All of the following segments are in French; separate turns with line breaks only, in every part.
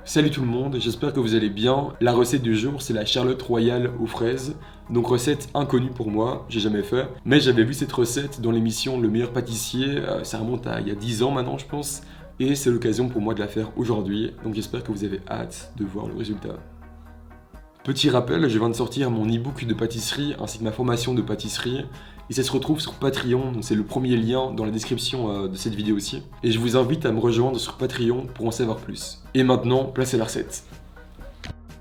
Salut tout le monde, j'espère que vous allez bien. La recette du jour, c'est la Charlotte Royale aux fraises. Donc recette inconnue pour moi, j'ai jamais fait. Mais j'avais vu cette recette dans l'émission Le meilleur pâtissier, ça remonte à il y a 10 ans maintenant je pense. Et c'est l'occasion pour moi de la faire aujourd'hui. Donc j'espère que vous avez hâte de voir le résultat. Petit rappel, je viens de sortir mon e-book de pâtisserie ainsi que ma formation de pâtisserie. Et ça se retrouve sur Patreon, donc c'est le premier lien dans la description de cette vidéo aussi. Et je vous invite à me rejoindre sur Patreon pour en savoir plus. Et maintenant, place à la recette.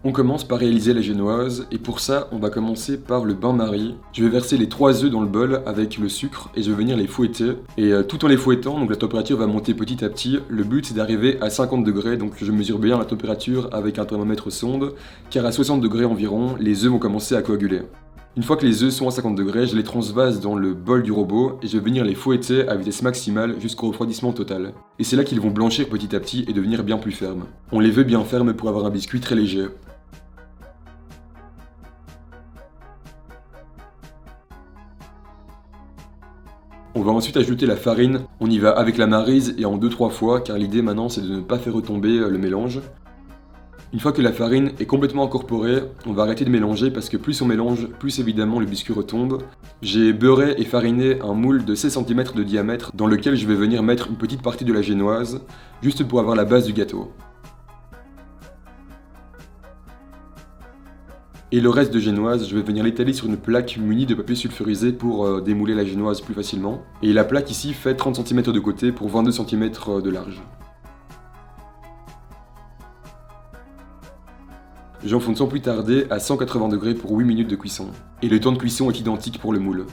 On commence par réaliser la génoise, et pour ça, on va commencer par le bain-marie. Je vais verser les 3 œufs dans le bol avec le sucre, et je vais venir les fouetter. Et tout en les fouettant, donc la température va monter petit à petit. Le but c'est d'arriver à 50 degrés, donc je mesure bien la température avec un thermomètre sonde, car à 60 degrés environ, les œufs vont commencer à coaguler. Une fois que les œufs sont à 50 degrés, je les transvase dans le bol du robot et je vais venir les fouetter à vitesse maximale jusqu'au refroidissement total. Et c'est là qu'ils vont blanchir petit à petit et devenir bien plus fermes. On les veut bien fermes pour avoir un biscuit très léger. On va ensuite ajouter la farine, on y va avec la maryse et en 2-3 fois car l'idée maintenant c'est de ne pas faire retomber le mélange. Une fois que la farine est complètement incorporée, on va arrêter de mélanger parce que plus on mélange, plus évidemment le biscuit retombe. J'ai beurré et fariné un moule de 16 cm de diamètre dans lequel je vais venir mettre une petite partie de la génoise, juste pour avoir la base du gâteau. Et le reste de génoise, je vais venir l'étaler sur une plaque munie de papier sulfurisé pour démouler la génoise plus facilement. Et la plaque ici fait 30 cm de côté pour 22 cm de large. J'enfonce sans plus tarder à 180 degrés pour 8 minutes de cuisson. Et le temps de cuisson est identique pour le moule.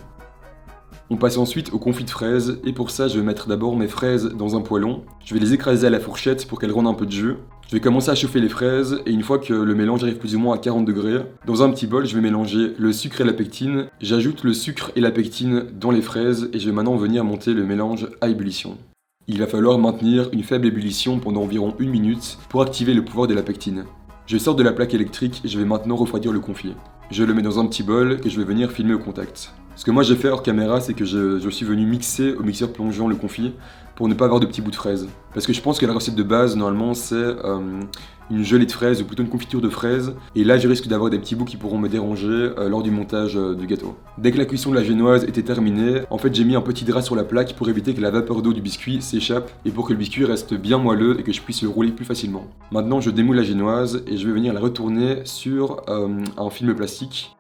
On passe ensuite au confit de fraises, et pour ça je vais mettre d'abord mes fraises dans un poêlon. Je vais les écraser à la fourchette pour qu'elles rendent un peu de jus. Je vais commencer à chauffer les fraises, et une fois que le mélange arrive plus ou moins à 40 degrés, dans un petit bol je vais mélanger le sucre et la pectine. J'ajoute le sucre et la pectine dans les fraises, et je vais maintenant venir monter le mélange à ébullition. Il va falloir maintenir une faible ébullition pendant environ 1 minute pour activer le pouvoir de la pectine. Je sors de la plaque électrique et je vais maintenant refroidir le confit. Je le mets dans un petit bol que je vais venir filmer au contact. Ce que moi j'ai fait hors caméra, c'est que je suis venu mixer au mixeur plongeant le confit pour ne pas avoir de petits bouts de fraises. Parce que je pense que la recette de base, normalement, c'est une gelée de fraises ou plutôt une confiture de fraises. Et là, je risque d'avoir des petits bouts qui pourront me déranger lors du montage du gâteau. Dès que la cuisson de la génoise était terminée, en fait, j'ai mis un petit drap sur la plaque pour éviter que la vapeur d'eau du biscuit s'échappe et pour que le biscuit reste bien moelleux et que je puisse le rouler plus facilement. Maintenant, je démoule la génoise et je vais venir la retourner sur un film plastique.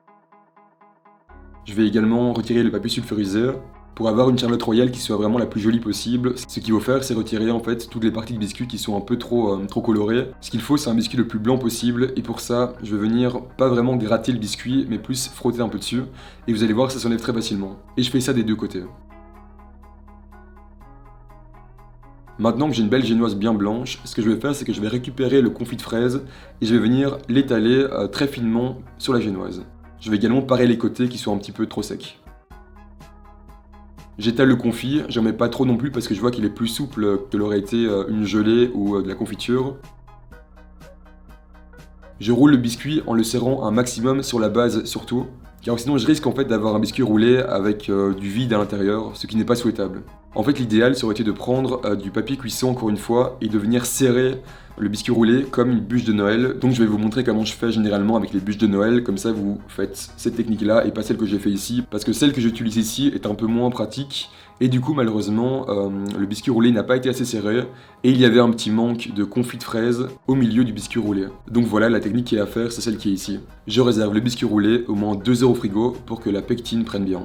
Je vais également retirer le papier sulfurisé pour avoir une Charlotte Royale qui soit vraiment la plus jolie possible. Ce qu'il faut faire, c'est retirer en fait toutes les parties de biscuit qui sont un peu trop colorées. Ce qu'il faut, c'est un biscuit le plus blanc possible, et pour ça, je vais venir pas vraiment gratter le biscuit, mais plus frotter un peu dessus, et vous allez voir, ça s'enlève très facilement. Et je fais ça des deux côtés. Maintenant que j'ai une belle génoise bien blanche, ce que je vais faire, c'est que je vais récupérer le confit de fraises, et je vais venir l'étaler très finement sur la génoise. Je vais également parer les côtés qui sont un petit peu trop secs. J'étale le confit, j'en mets pas trop non plus parce que je vois qu'il est plus souple que l'aurait été une gelée ou de la confiture. Je roule le biscuit en le serrant un maximum sur la base surtout, car sinon je risque en fait d'avoir un biscuit roulé avec du vide à l'intérieur, ce qui n'est pas souhaitable. En fait l'idéal ça aurait été de prendre du papier cuisson encore une fois et de venir serrer le biscuit roulé comme une bûche de Noël. Donc je vais vous montrer comment je fais généralement avec les bûches de Noël, comme ça vous faites cette technique là et pas celle que j'ai fait ici, parce que celle que j'utilise ici est un peu moins pratique. Et du coup malheureusement le biscuit roulé n'a pas été assez serré et il y avait un petit manque de confit de fraise au milieu du biscuit roulé. Donc voilà, la technique qui est à faire, c'est celle qui est ici. Je réserve le biscuit roulé au moins 2 heures au frigo pour que la pectine prenne bien.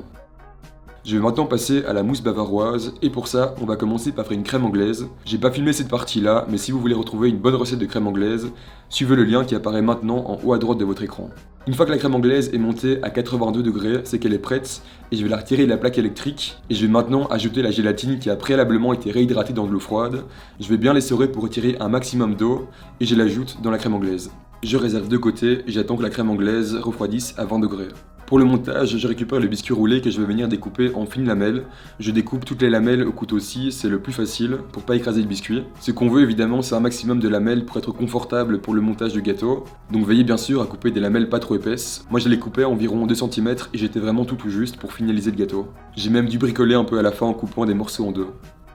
Je vais maintenant passer à la mousse bavaroise, et pour ça, on va commencer par faire une crème anglaise. J'ai pas filmé cette partie-là, mais si vous voulez retrouver une bonne recette de crème anglaise, suivez le lien qui apparaît maintenant en haut à droite de votre écran. Une fois que la crème anglaise est montée à 82 degrés, c'est qu'elle est prête, et je vais la retirer de la plaque électrique, et je vais maintenant ajouter la gélatine qui a préalablement été réhydratée dans de l'eau froide. Je vais bien l'essorer pour retirer un maximum d'eau, et je l'ajoute dans la crème anglaise. Je réserve de côté, et j'attends que la crème anglaise refroidisse à 20 degrés. Pour le montage, je récupère le biscuit roulé que je vais venir découper en fines lamelles. Je découpe toutes les lamelles au couteau-ci, c'est le plus facile pour pas écraser le biscuit. Ce qu'on veut évidemment, c'est un maximum de lamelles pour être confortable pour le montage du gâteau. Donc veillez bien sûr à couper des lamelles pas trop épaisses. Moi je les coupais environ 2 cm et j'étais vraiment tout juste pour finaliser le gâteau. J'ai même dû bricoler un peu à la fin en coupant des morceaux en deux.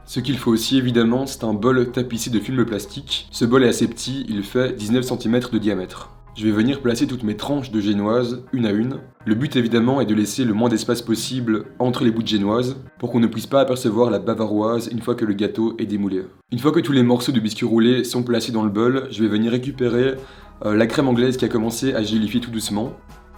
Ce qu'il faut aussi évidemment, c'est un bol tapissé de film plastique. Ce bol est assez petit, il fait 19 cm de diamètre. Je vais venir placer toutes mes tranches de génoise, une à une. Le but évidemment est de laisser le moins d'espace possible entre les bouts de génoise, pour qu'on ne puisse pas apercevoir la bavaroise une fois que le gâteau est démoulé. Une fois que tous les morceaux de biscuits roulés sont placés dans le bol, je vais venir récupérer la crème anglaise qui a commencé à gélifier tout doucement.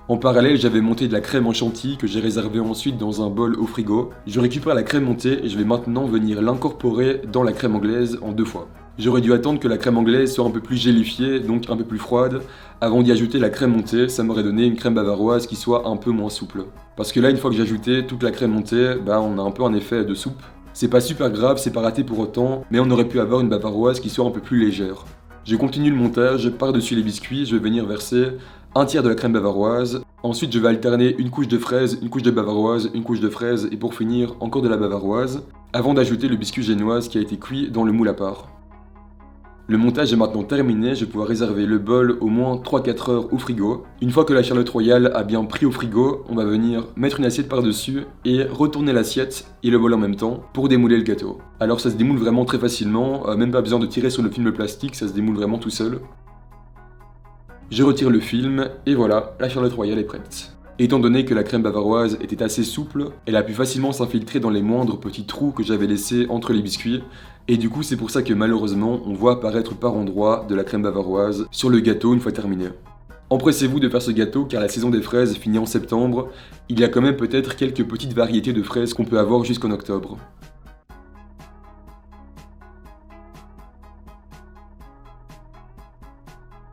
En parallèle, j'avais monté de la crème en chantilly que j'ai réservée ensuite dans un bol au frigo. Je récupère la crème montée et je vais maintenant venir l'incorporer dans la crème anglaise en 2 fois. J'aurais dû attendre que la crème anglaise soit un peu plus gélifiée, donc un peu plus froide, avant d'y ajouter la crème montée. Ça m'aurait donné une crème bavaroise qui soit un peu moins souple. Parce que là, une fois que j'ai ajouté toute la crème montée, on a un peu un effet de soupe. C'est pas super grave, c'est pas raté pour autant, mais on aurait pu avoir une bavaroise qui soit un peu plus légère. Je continue le montage, par-dessus les biscuits, je vais venir verser un tiers de la crème bavaroise. Ensuite, je vais alterner une couche de fraise, une couche de bavaroise, une couche de fraise, et pour finir, encore de la bavaroise, avant d'ajouter le biscuit génoise qui a été cuit dans le moule à part. Le montage est maintenant terminé, je vais pouvoir réserver le bol au moins 3-4 heures au frigo. Une fois que la Charlotte Royale a bien pris au frigo, on va venir mettre une assiette par-dessus et retourner l'assiette et le bol en même temps pour démouler le gâteau. Alors ça se démoule vraiment très facilement, même pas besoin de tirer sur le film plastique, ça se démoule vraiment tout seul. Je retire le film et voilà, la Charlotte Royale est prête. Étant donné que la crème bavaroise était assez souple, elle a pu facilement s'infiltrer dans les moindres petits trous que j'avais laissés entre les biscuits, et du coup c'est pour ça que malheureusement on voit apparaître par endroits de la crème bavaroise sur le gâteau une fois terminé. Empressez-vous de faire ce gâteau car la saison des fraises finit en septembre, il y a quand même peut-être quelques petites variétés de fraises qu'on peut avoir jusqu'en octobre.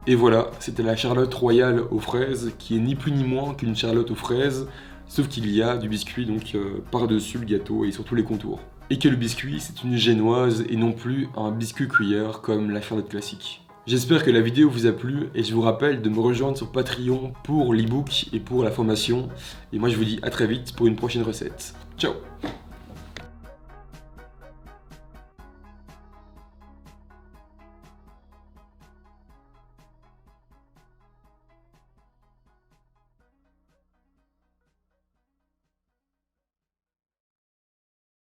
Et voilà, c'était la Charlotte Royale aux fraises, qui est ni plus ni moins qu'une Charlotte aux fraises, sauf qu'il y a du biscuit donc par-dessus le gâteau et sur tous les contours. Et que le biscuit, c'est une génoise et non plus un biscuit cuillère comme la Charlotte classique. J'espère que la vidéo vous a plu et je vous rappelle de me rejoindre sur Patreon pour l'ebook et pour la formation. Et moi je vous dis à très vite pour une prochaine recette. Ciao!